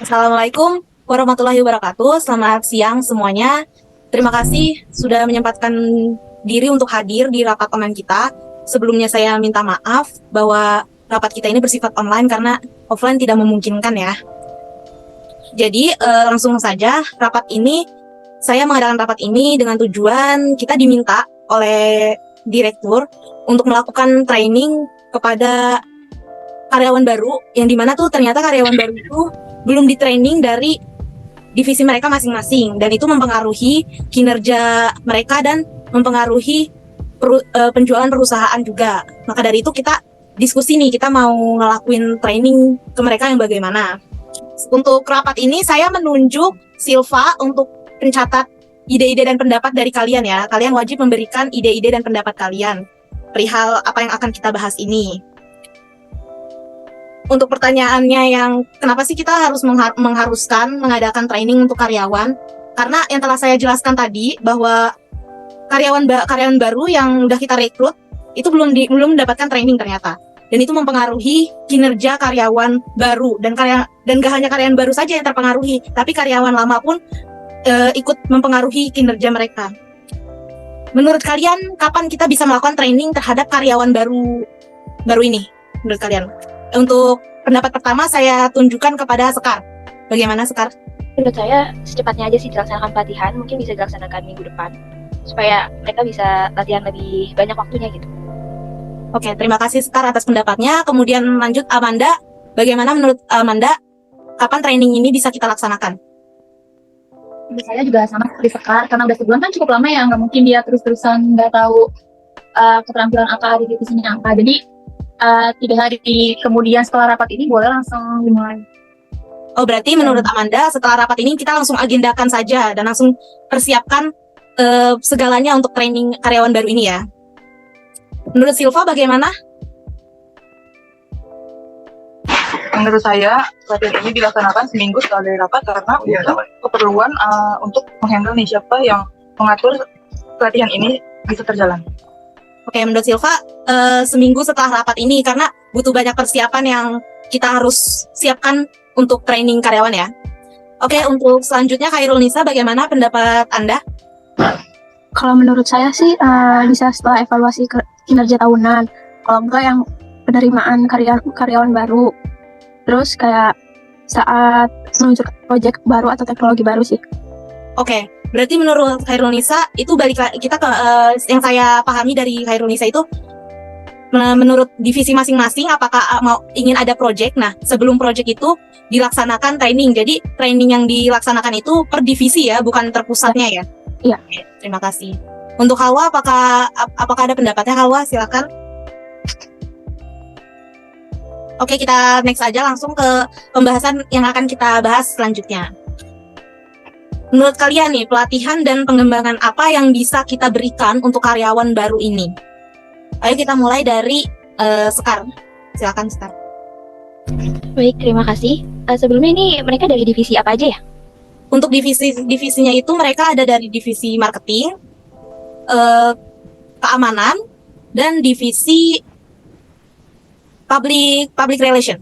Assalamualaikum warahmatullahi wabarakatuh. Selamat siang semuanya. Terima kasih sudah menyempatkan diri untuk hadir di rapat online kita. Sebelumnya saya minta maaf bahwa rapat kita ini bersifat online karena offline tidak memungkinkan ya. Jadi langsung saja saya mengadakan rapat ini dengan tujuan kita diminta oleh direktur untuk melakukan training kepada karyawan baru, yang dimana tuh ternyata karyawan baru itu belum di training dari divisi mereka masing-masing, dan itu mempengaruhi kinerja mereka dan mempengaruhi penjualan perusahaan juga. Maka dari itu kita diskusi nih, kita mau ngelakuin training ke mereka yang bagaimana. Untuk rapat ini saya menunjuk Silva untuk pencatat ide-ide dan pendapat dari kalian ya. Kalian wajib memberikan ide-ide dan pendapat kalian perihal apa yang akan kita bahas ini. Untuk pertanyaannya yang kenapa sih kita harus mengharuskan mengadakan training untuk karyawan? Karena yang telah saya jelaskan tadi bahwa karyawan baru yang udah kita rekrut itu belum mendapatkan training ternyata. Dan itu mempengaruhi kinerja karyawan baru, dan gak hanya karyawan baru saja yang terpengaruhi, tapi karyawan lama pun ikut mempengaruhi kinerja mereka. Menurut kalian kapan kita bisa melakukan training terhadap karyawan baru ini? Menurut kalian? Untuk pendapat pertama saya tunjukkan kepada Sekar. Bagaimana Sekar? Menurut saya secepatnya aja sih dilaksanakan pelatihan, mungkin bisa dilaksanakan minggu depan supaya mereka bisa latihan lebih banyak waktunya gitu. Oke, terima kasih Sekar atas pendapatnya. Kemudian lanjut Amanda. Bagaimana menurut Amanda kapan training ini bisa kita laksanakan? Menurut saya juga sama seperti Sekar, karena udah sebulan kan cukup lama ya, nggak mungkin dia terus-terusan nggak tahu keterampilan apa di divisinya apa. Jadi 3 hari kemudian setelah rapat ini boleh langsung dimulai. Oh, berarti menurut Amanda setelah rapat ini kita langsung agendakan saja dan langsung persiapkan segalanya untuk training karyawan baru ini ya. Menurut Silva bagaimana? Menurut saya pelatihan ini dilaksanakan seminggu setelah dari rapat karena untuk keperluan untuk menghandle nih siapa yang mengatur pelatihan ini bisa terjalan. Oke, menurut Silva seminggu setelah rapat ini karena butuh banyak persiapan yang kita harus siapkan untuk training karyawan ya. Oke, untuk selanjutnya Khairul Nisa, bagaimana pendapat Anda? Kalau menurut saya sih bisa setelah evaluasi kinerja tahunan. Kalau enggak yang penerimaan karyawan baru. Terus kayak saat meluncurkan proyek baru atau teknologi baru sih. Oke, berarti menurut Khairul Nisa itu kita ke yang saya pahami dari Khairul Nisa itu menurut divisi masing-masing apakah ingin ada proyek. Nah, sebelum proyek itu dilaksanakan training. Jadi training yang dilaksanakan itu per divisi ya, bukan terpusatnya ya. Iya. Oke, terima kasih. Untuk Halwa, apakah ada pendapatnya Halwa? Silakan. Oke, kita next aja langsung ke pembahasan yang akan kita bahas selanjutnya. Menurut kalian nih, pelatihan dan pengembangan apa yang bisa kita berikan untuk karyawan baru ini? Ayo kita mulai dari Sekar. Silakan Sekar. Baik, terima kasih. Sebelumnya ini mereka dari divisi apa aja ya? Untuk divisinya itu mereka ada dari divisi marketing, keamanan, dan divisi public relation.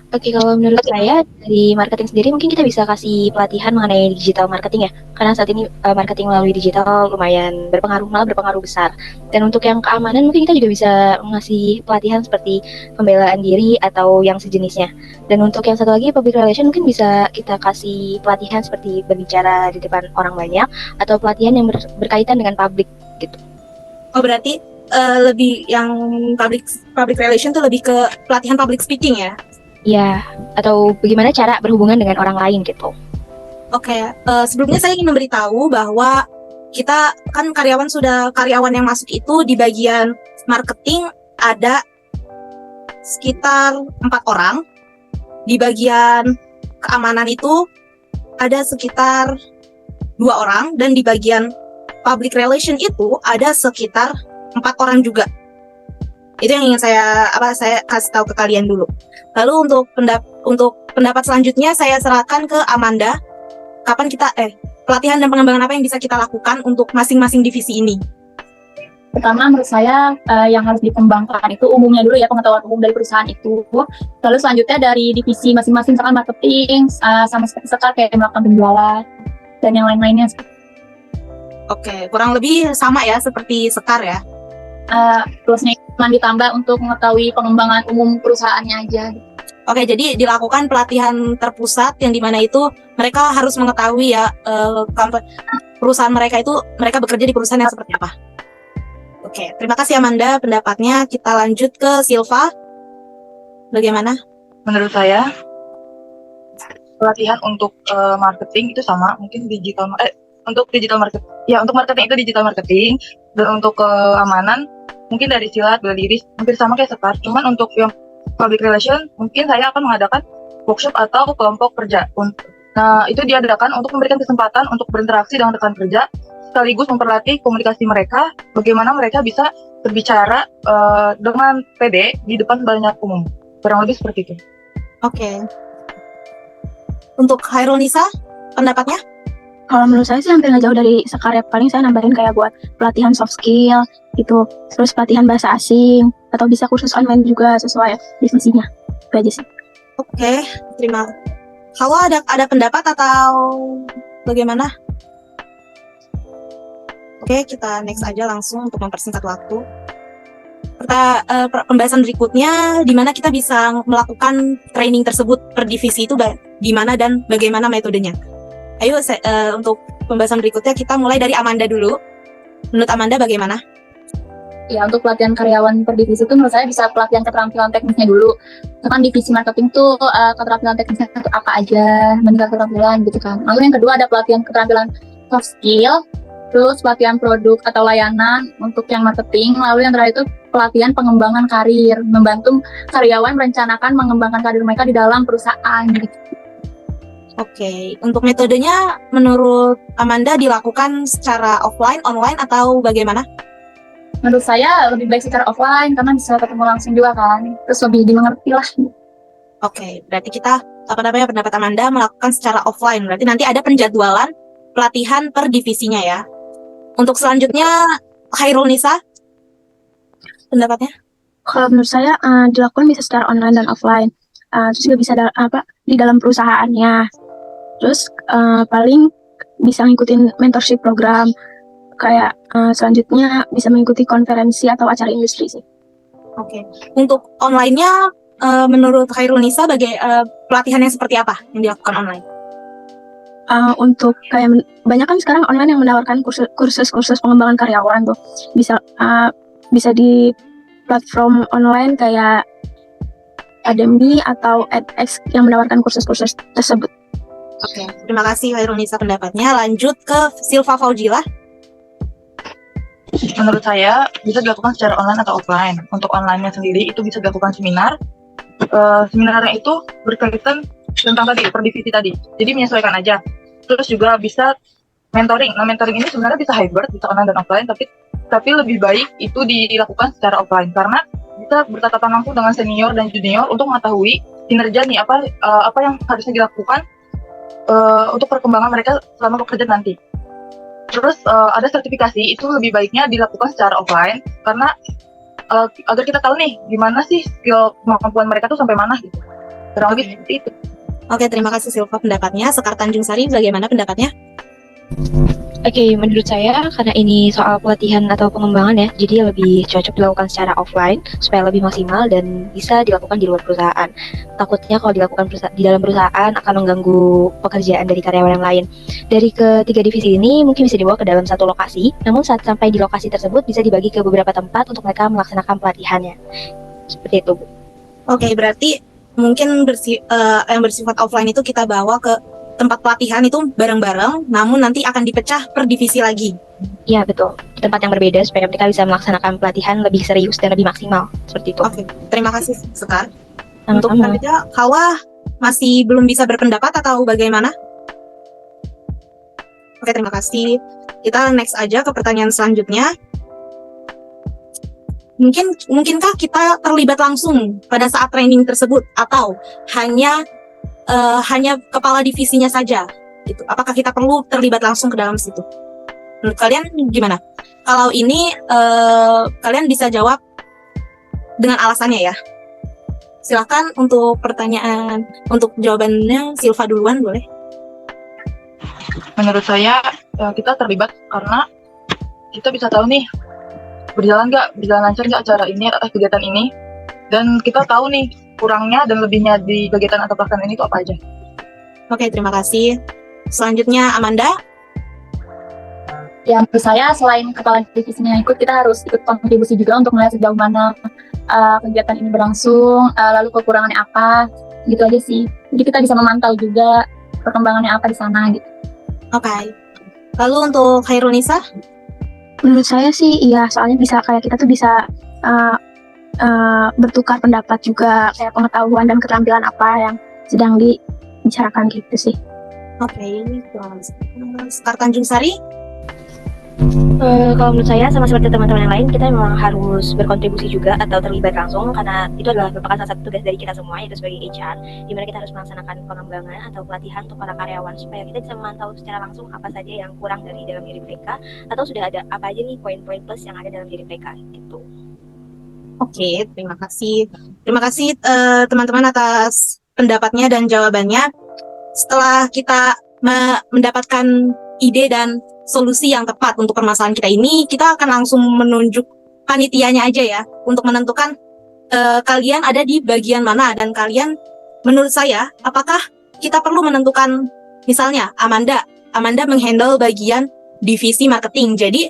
Oke, kalau menurut saya dari marketing sendiri mungkin kita bisa kasih pelatihan mengenai digital marketing ya. Karena saat ini marketing melalui digital lumayan berpengaruh besar. Dan untuk yang keamanan mungkin kita juga bisa mengasih pelatihan seperti pembelaan diri atau yang sejenisnya. Dan untuk yang satu lagi public relation mungkin bisa kita kasih pelatihan seperti berbicara di depan orang banyak atau pelatihan yang berkaitan dengan publik gitu. Oh, berarti lebih yang public relation tuh lebih ke pelatihan public speaking ya? Ya, atau bagaimana cara berhubungan dengan orang lain gitu. Oke, sebelumnya saya ingin memberitahu bahwa kita kan karyawan yang masuk itu di bagian marketing ada sekitar 4 orang, di bagian keamanan itu ada sekitar 2 orang, dan di bagian public relation itu ada sekitar 4 orang juga. Itu yang ingin saya kasih tahu ke kalian dulu. Lalu untuk pendapat selanjutnya saya serahkan ke Amanda. Kapan kita pelatihan dan pengembangan apa yang bisa kita lakukan untuk masing-masing divisi ini? Pertama, menurut saya yang harus dikembangkan itu umumnya dulu ya, pengetahuan umum dari perusahaan itu. Lalu selanjutnya dari divisi masing-masing, misalkan marketing, sama seperti Sekar kayak melakukan penjualan dan yang lain-lainnya. Oke, kurang lebih sama ya seperti Sekar ya. Plusnya cuma ditambah untuk mengetahui pengembangan umum perusahaannya aja. Oke, jadi dilakukan pelatihan terpusat yang dimana itu mereka harus mengetahui ya perusahaan mereka itu mereka bekerja di perusahaan yang seperti apa. Oke, terima kasih Amanda pendapatnya. Kita lanjut ke Silva. Bagaimana? Menurut saya pelatihan untuk marketing itu sama, mungkin untuk digital marketing. Ya, untuk marketing itu digital marketing, dan untuk keamanan mungkin dari silat, bela diri hampir sama kayak Sekar. Cuman untuk yang public relation mungkin saya akan mengadakan workshop atau kelompok kerja. Nah, itu diadakan untuk memberikan kesempatan untuk berinteraksi dengan rekan kerja sekaligus memperlatih komunikasi mereka, bagaimana mereka bisa berbicara dengan pede di depan banyak umum. Kurang lebih seperti itu. Oke. Untuk Khairul Nisa, pendapatnya? Kalau menurut saya sih hampir nggak jauh dari Sekar ya. Paling saya nambahin kayak buat pelatihan soft skill gitu, terus pelatihan bahasa asing, atau bisa kursus online juga sesuai divisinya. Itu aja sih. Oke, terima. Kalau ada pendapat atau bagaimana? Oke, kita next aja langsung untuk mempersingkat waktu. Pembahasan berikutnya, di mana kita bisa melakukan training tersebut per divisi itu di mana dan bagaimana metodenya. Ayo, untuk pembahasan berikutnya kita mulai dari Amanda dulu. Menurut Amanda bagaimana? Ya, untuk pelatihan karyawan per divisi itu menurut saya bisa pelatihan keterampilan teknisnya dulu. Misalkan divisi marketing tuh keterampilan teknisnya itu apa aja, meningkat keterampilan gitu kan. Lalu yang kedua ada pelatihan keterampilan soft skill, terus pelatihan produk atau layanan untuk yang marketing. Lalu yang terakhir itu pelatihan pengembangan karir, membantu karyawan merencanakan mengembangkan karir mereka di dalam perusahaan gitu. Oke, untuk metodenya menurut Amanda dilakukan secara offline, online, atau bagaimana? Menurut saya lebih baik secara offline karena bisa ketemu langsung juga kan, terus lebih dimengerti lah. Oke, berarti kita pendapat Amanda melakukan secara offline. Berarti nanti ada penjadwalan pelatihan per divisinya ya. Untuk selanjutnya Khairul Nisa, pendapatnya? Kalau menurut saya dilakukan bisa secara online dan offline. Terus juga bisa di dalam perusahaannya. Terus paling bisa ngikutin mentorship program. Kayak selanjutnya bisa mengikuti konferensi atau acara industri sih. Oke. Untuk online-nya menurut Khairul Nisa pelatihan yang seperti apa yang dilakukan online? Untuk kayak banyak kan sekarang online yang menawarkan kursus pengembangan karyawan tuh. Bisa di platform online kayak Udemy atau edX yang menawarkan kursus-kursus tersebut. Oke, terima kasih Khairul Nisa pendapatnya. Lanjut ke Silva Faujilah. Menurut saya bisa dilakukan secara online atau offline. Untuk online-nya sendiri itu bisa dilakukan seminar. Seminarnya itu berkaitan tentang tadi per divisi tadi. Jadi menyesuaikan aja. Terus juga bisa mentoring. Nah, mentoring ini sebenarnya bisa hybrid, bisa online dan offline, tapi lebih baik itu dilakukan secara offline karena bisa bertatapan langsung dengan senior dan junior untuk mengetahui kinerja nih apa yang harusnya dilakukan untuk perkembangan mereka selama bekerja nanti. Terus ada sertifikasi itu lebih baiknya dilakukan secara offline karena agar kita tahu nih gimana sih skill kemampuan mereka tuh sampai mana gitu. Kurang lebih seperti itu. Oke, terima kasih Silva pendapatnya. Sekar Tanjung Sari, bagaimana pendapatnya? Oke, menurut saya karena ini soal pelatihan atau pengembangan ya, jadi lebih cocok dilakukan secara offline supaya lebih maksimal dan bisa dilakukan di luar perusahaan. Takutnya kalau dilakukan di dalam perusahaan akan mengganggu pekerjaan dari karyawan yang lain. Dari ketiga divisi ini mungkin bisa dibawa ke dalam satu lokasi, namun saat sampai di lokasi tersebut bisa dibagi ke beberapa tempat untuk mereka melaksanakan pelatihannya. Seperti itu, Bu. Oke, berarti mungkin yang bersifat offline itu kita bawa ke tempat pelatihan itu bareng-bareng, namun nanti akan dipecah per divisi lagi. Iya, betul. Di tempat yang berbeda supaya mereka bisa melaksanakan pelatihan lebih serius dan lebih maksimal. Seperti itu. Oke, terima kasih Sekar. Untuk Sama-sama. selanjutnya, Hawa masih belum bisa berpendapat atau bagaimana? Oke, terima kasih. Kita next aja ke pertanyaan selanjutnya. Mungkinkah kita terlibat langsung pada saat training tersebut atau hanya kepala divisinya saja gitu. Apakah kita perlu terlibat langsung ke dalam situ? Menurut kalian gimana? Kalau ini kalian bisa jawab dengan alasannya ya. Silakan untuk pertanyaan, untuk jawabannya Silva duluan boleh. Menurut saya kita terlibat karena kita bisa tahu nih berjalan lancar nggak acara ini atau kegiatan ini, dan kita tahu nih kurangnya dan lebihnya di kegiatan atau pelaksanaan ini itu apa aja. Oke, terima kasih. Selanjutnya Amanda. Ya, menurut saya selain kepala divisinya yang ikut, kita harus ikut kontribusi juga untuk melihat sejauh mana kegiatan ini berlangsung, lalu kekurangannya apa, gitu aja sih. Jadi kita bisa memantau juga perkembangannya apa di sana gitu. Oke. Lalu untuk Khairul Nisa. Menurut saya sih iya, soalnya bisa kayak kita tuh bisa bertukar pendapat juga, kayak pengetahuan dan keterampilan apa yang sedang dibicarakan gitu sih. Oke, Sekar Tanjung Sari. Kalau menurut saya sama seperti teman-teman yang lain, kita memang harus berkontribusi juga atau terlibat langsung karena itu adalah merupakan salah satu tugas dari kita semua, yaitu sebagai HR, di mana kita harus melaksanakan pengembangan atau pelatihan untuk para karyawan supaya kita bisa memantau secara langsung apa saja yang kurang dari dalam diri mereka atau sudah ada apa aja nih poin-poin plus yang ada dalam diri mereka gitu. Oke, terima kasih. Terima kasih teman-teman atas pendapatnya dan jawabannya. Setelah kita mendapatkan ide dan solusi yang tepat untuk permasalahan kita ini, kita akan langsung menunjuk panitianya aja ya untuk menentukan kalian ada di bagian mana, dan kalian menurut saya apakah kita perlu menentukan, misalnya Amanda menghandle bagian divisi marketing, jadi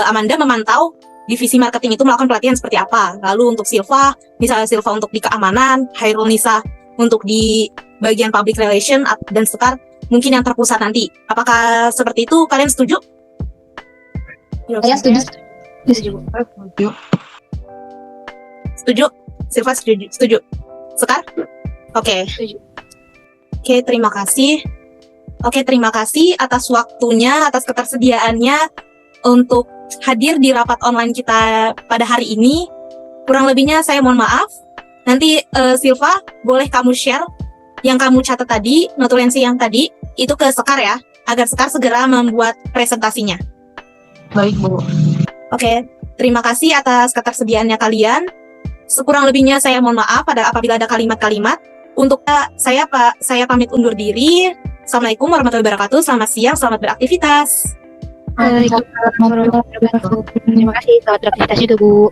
Amanda memantau divisi marketing itu melakukan pelatihan seperti apa. Lalu untuk Silva, misalnya Silva untuk di keamanan, Khairul Nisa untuk di bagian public relation, dan Sekar mungkin yang terpusat nanti. Apakah seperti itu? Kalian setuju? Saya setuju. Setuju? Silva setuju? Sekar? Oke. Setuju. Oke, terima kasih. Oke, terima kasih atas waktunya, atas ketersediaannya untuk hadir di rapat online kita pada hari ini. Kurang lebihnya saya mohon maaf. Nanti Silva, boleh kamu share yang kamu catat tadi, notulensi yang tadi, itu ke Sekar ya, agar Sekar segera membuat presentasinya. Baik, Bu. Oke, terima kasih atas ketersediaannya kalian. Sekurang lebihnya saya mohon maaf apabila ada kalimat-kalimat. Untuk saya pamit undur diri. Assalamualaikum warahmatullahi wabarakatuh. Selamat siang, selamat beraktivitas. Terima kasih, selamat beraktivitas juga Bu.